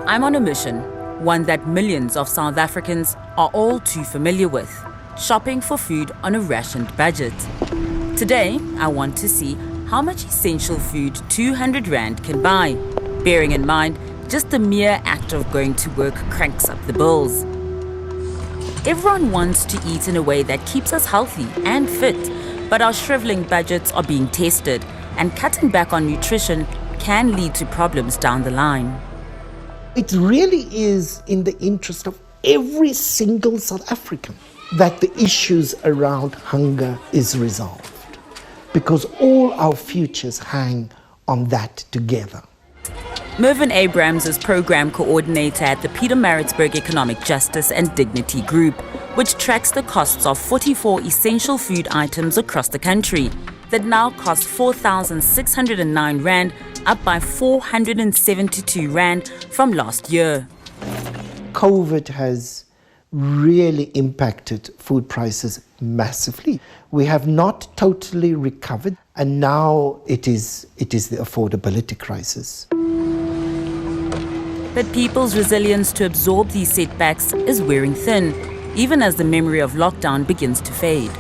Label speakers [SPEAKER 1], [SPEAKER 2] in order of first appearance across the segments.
[SPEAKER 1] I'm on a mission, one that millions of South Africans are all too familiar with: shopping for food on a rationed budget. Today, I want to see how much essential food 200 Rand can buy, bearing in mind just the mere act of going to work cranks up the bills. Everyone wants to eat in a way that keeps us healthy and fit, but our shriveling budgets are being tested, and cutting back on nutrition can lead to problems down the line.
[SPEAKER 2] It really is in the interest of every single South African that the issues around hunger is resolved, because all our futures hang on that together.
[SPEAKER 1] 𝗵𝗶𝘶 is Program Coordinator at the Pietermaritzburg Economic Justice and Dignity Group, which tracks the costs of 44 essential food items across the country that now cost 4,609 Rand, up by 472 Rand from last year.
[SPEAKER 2] COVID has really impacted food prices massively. We have not totally recovered, and now it is the affordability crisis.
[SPEAKER 1] But people's resilience to absorb these setbacks is wearing thin, even as the memory of lockdown begins to fade.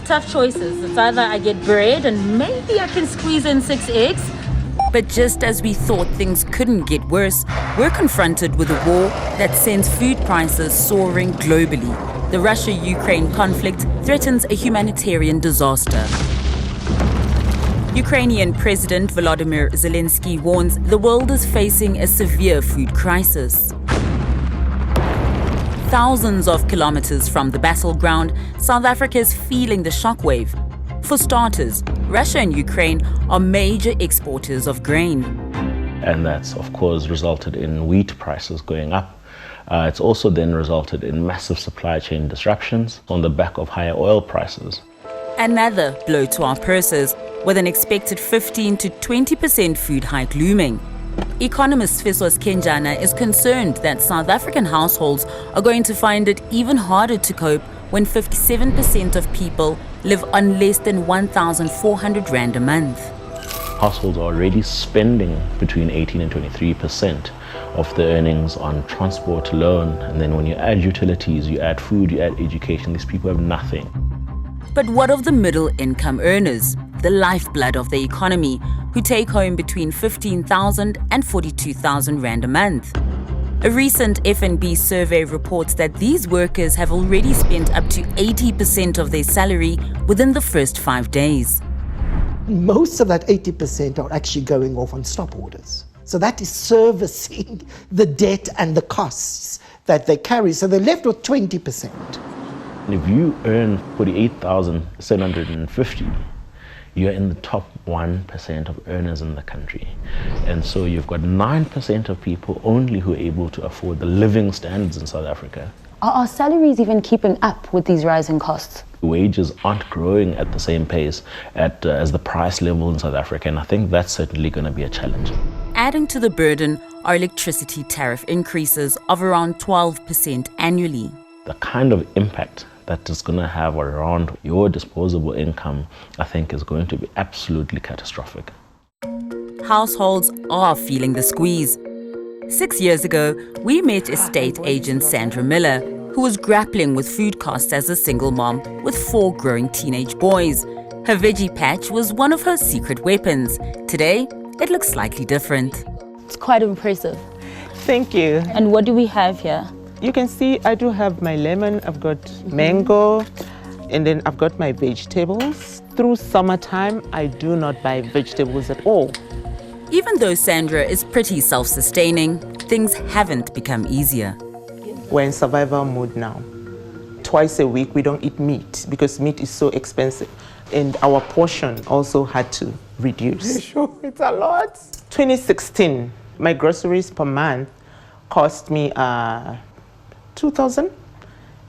[SPEAKER 1] Tough choices. It's either I get bread and maybe I can squeeze in 6 eggs. But just as we thought things couldn't get worse, we're confronted with a war that sends food prices soaring globally. The Russia-Ukraine conflict threatens a humanitarian disaster. Ukrainian President Volodymyr Zelensky warns the world is facing a severe food crisis. Thousands of kilometers from the battleground, South Africa is feeling the shockwave. For starters, Russia and Ukraine are major exporters of grain.
[SPEAKER 3] And that's, of course, resulted in wheat prices going up. It's also then resulted in massive supply chain disruptions on the back of higher oil prices.
[SPEAKER 1] Another blow to our purses, with an expected 15 to 20% food hike looming. Economist 𝗶𝗵𝗶𝘀 is concerned that South African households are going to find it even harder to cope when 57% of people live on less than 1,400 Rand a month.
[SPEAKER 3] Households are already spending between 18 and 23% of their earnings on transport alone. And then when you add utilities, you add food, you add education, these people have nothing.
[SPEAKER 1] But what of the middle income earners, the lifeblood of the economy, who take home between 15,000 and 42,000 Rand a month? A recent FNB survey reports that these workers have already spent up to 80% of their salary within the first 5 days.
[SPEAKER 2] Most of that 80% are actually going off on stop orders. So that is servicing the debt and the costs that they carry. So they're left with 20%.
[SPEAKER 3] If you earn 48,750, you're in the top 1% of earners in the country. And so you've got 9% of people only who are able to afford the living standards in South Africa.
[SPEAKER 4] Are our salaries even keeping up with these rising costs?
[SPEAKER 3] Wages aren't growing at the same pace as the price level in South Africa, and I think that's certainly going to be a challenge.
[SPEAKER 1] Adding to the burden are electricity tariff increases of around 12% annually.
[SPEAKER 3] The kind of impact that is going to have around your disposable income, I think, is going to be absolutely catastrophic.
[SPEAKER 1] Households are feeling the squeeze. 6 years ago, we met estate agent Sandra Miller, who was grappling with food costs as a single mom with 4 growing teenage boys. Her veggie patch was one of her secret weapons. Today, it looks slightly different.
[SPEAKER 4] It's quite impressive.
[SPEAKER 5] Thank you.
[SPEAKER 4] And what do we have here?
[SPEAKER 5] You can see I do have my lemon, I've got mango, and then I've got my vegetables. Through summertime, I do not buy vegetables at all.
[SPEAKER 1] Even though Sandra is pretty self-sustaining, things haven't become easier.
[SPEAKER 5] We're in survival mode now. Twice a week, we don't eat meat because meat is so expensive. And our portion also had to reduce. Sure, it's a lot. 2016, my groceries per month cost me 2,000,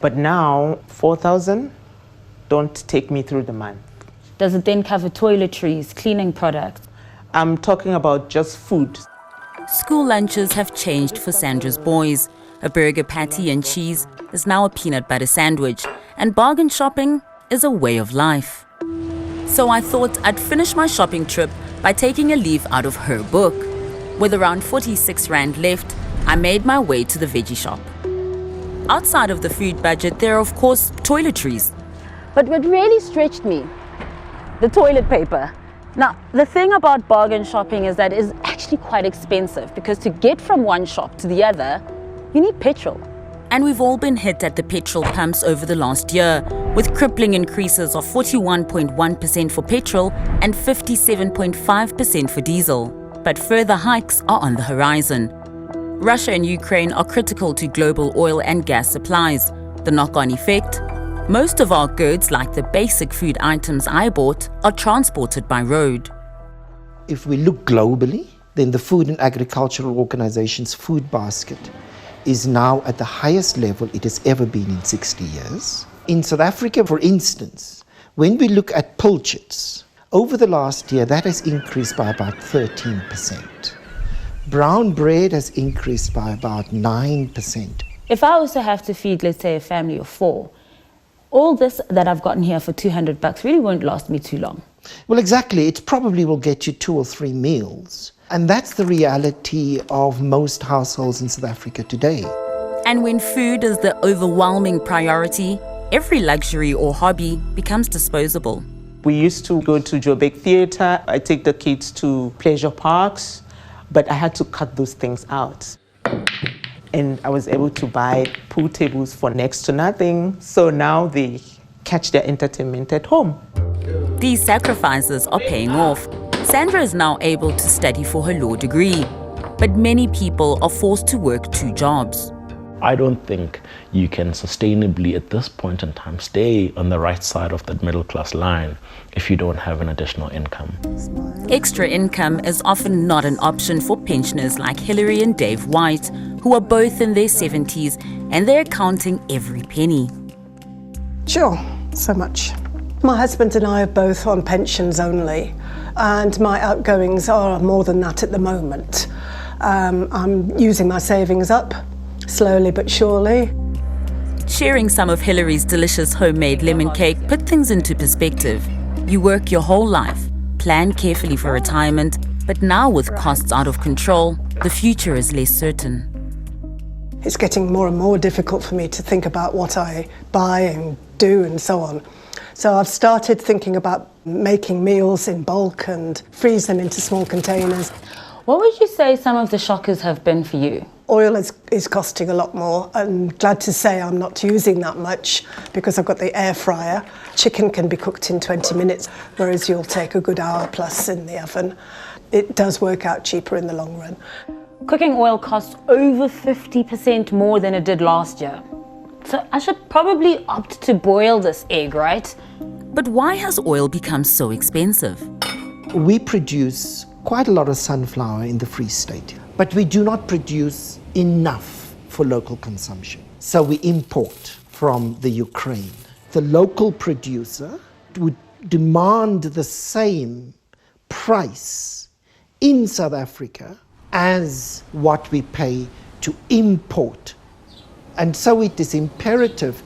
[SPEAKER 5] but now 4,000 don't take me through the month.
[SPEAKER 4] Does it then cover toiletries, cleaning products?
[SPEAKER 5] I'm talking about just food.
[SPEAKER 1] School lunches have changed for Sandra's boys. A burger patty and cheese is now a peanut butter sandwich, and bargain shopping is a way of life. So I thought I'd finish my shopping trip By taking a leaf out of her book, with around 46 Rand left, I made my way to the veggie shop. Outside of the food budget, there are of course toiletries.
[SPEAKER 4] But what really stretched me, the toilet paper. Now, the thing about bargain shopping is that it's actually quite expensive because to get from one shop to the other, you need petrol.
[SPEAKER 1] And we've all been hit at the petrol pumps over the last year, with crippling increases of 41.1% for petrol and 57.5% for diesel. But further hikes are on the horizon. Russia and Ukraine are critical to global oil and gas supplies. The knock-on effect? Most of our goods, like the basic food items I bought, are transported by road.
[SPEAKER 2] If we look globally, then the Food and Agricultural Organization's food basket is now at the highest level it has ever been in 60 years. In South Africa, for instance, when we look at pilchards, over the last year that has increased by about 13%. Brown bread has increased by about 9%.
[SPEAKER 4] If I was to have to feed, let's say, a family of 4, all this that I've gotten here for $200 really won't last me too long.
[SPEAKER 2] Well, exactly. It probably will get you 2 or 3 meals. And that's the reality of most households in South Africa today.
[SPEAKER 1] And when food is the overwhelming priority, every luxury or hobby becomes disposable.
[SPEAKER 5] We used to go to Joburg Theatre. I take the kids to pleasure parks, but I had to cut those things out. And I was able to buy pool tables for next to nothing. So now they catch their entertainment at home.
[SPEAKER 1] These sacrifices are paying off. Sandra is now able to study for her law degree, but many people are forced to work 2 jobs.
[SPEAKER 3] I don't think you can sustainably at this point in time stay on the right side of that middle class line if you don't have an additional income.
[SPEAKER 1] Extra income is often not an option for pensioners like Hillary and Dave White, who are both in their 70s and they're counting every penny.
[SPEAKER 6] Sure, so much. My husband and I are both on pensions only, and my outgoings are more than that at the moment. I'm using my savings up, slowly but surely.
[SPEAKER 1] Sharing some of Hillary's delicious homemade lemon cake put things into perspective. You work your whole life, plan carefully for retirement, but now with costs out of control, the future is less certain.
[SPEAKER 6] It's getting more and more difficult for me to think about what I buy and do and so on. So I've started thinking about making meals in bulk and freeze them into small containers.
[SPEAKER 4] What would you say some of the shockers have been for you?
[SPEAKER 6] Oil is costing a lot more. I'm glad to say I'm not using that much because I've got the air fryer. Chicken can be cooked in 20 minutes, whereas you'll take a good hour plus in the oven. It does work out cheaper in the long run.
[SPEAKER 4] Cooking oil costs over 50% more than it did last year. So I should probably opt to boil this egg, right?
[SPEAKER 1] But why has oil become so expensive?
[SPEAKER 2] We produce quite a lot of sunflower in the Free State, but we do not produce enough for local consumption. So we import from the Ukraine. The local producer would demand the same price in South Africa as what we pay to import. And so it is imperative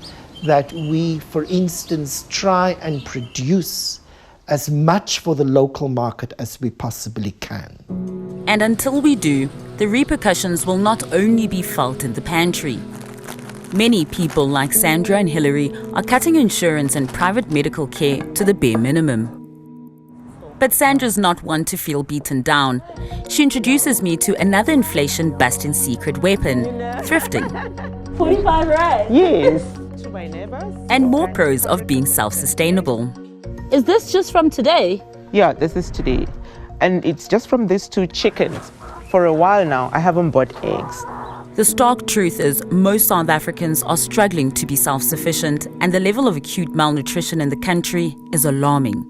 [SPEAKER 2] that we, for instance, try and produce as much for the local market as we possibly can.
[SPEAKER 1] And until we do, the repercussions will not only be felt in the pantry. Many people like Sandra and Hillary are cutting insurance and private medical care to the bare minimum. But Sandra's not one to feel beaten down. She introduces me to another inflation-busting secret weapon, thrifting.
[SPEAKER 4] 45 Rand?
[SPEAKER 5] Yes. To my neighbors.
[SPEAKER 1] And more pros of being self-sustainable.
[SPEAKER 4] Is this just from today?
[SPEAKER 5] Yeah, this is today. And it's just from these 2 chickens. For a while now, I haven't bought eggs.
[SPEAKER 1] The stark truth is most South Africans are struggling to be self-sufficient, and the level of acute malnutrition in the country is alarming.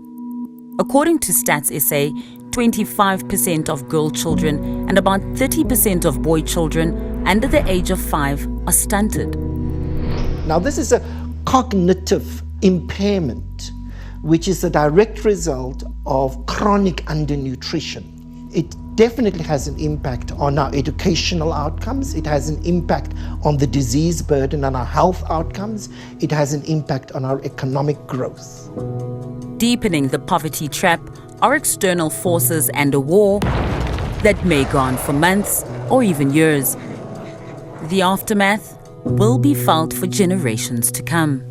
[SPEAKER 1] According to Stats SA, 25% of girl children and about 30% of boy children under the age of 5 are stunted.
[SPEAKER 2] Now, this is a cognitive impairment, which is a direct result of chronic undernutrition. It definitely has an impact on our educational outcomes. It has an impact on the disease burden and our health outcomes. It has an impact on our economic growth.
[SPEAKER 1] Deepening the poverty trap, are external forces and a war that may go on for months or even years. The aftermath will be felt for generations to come.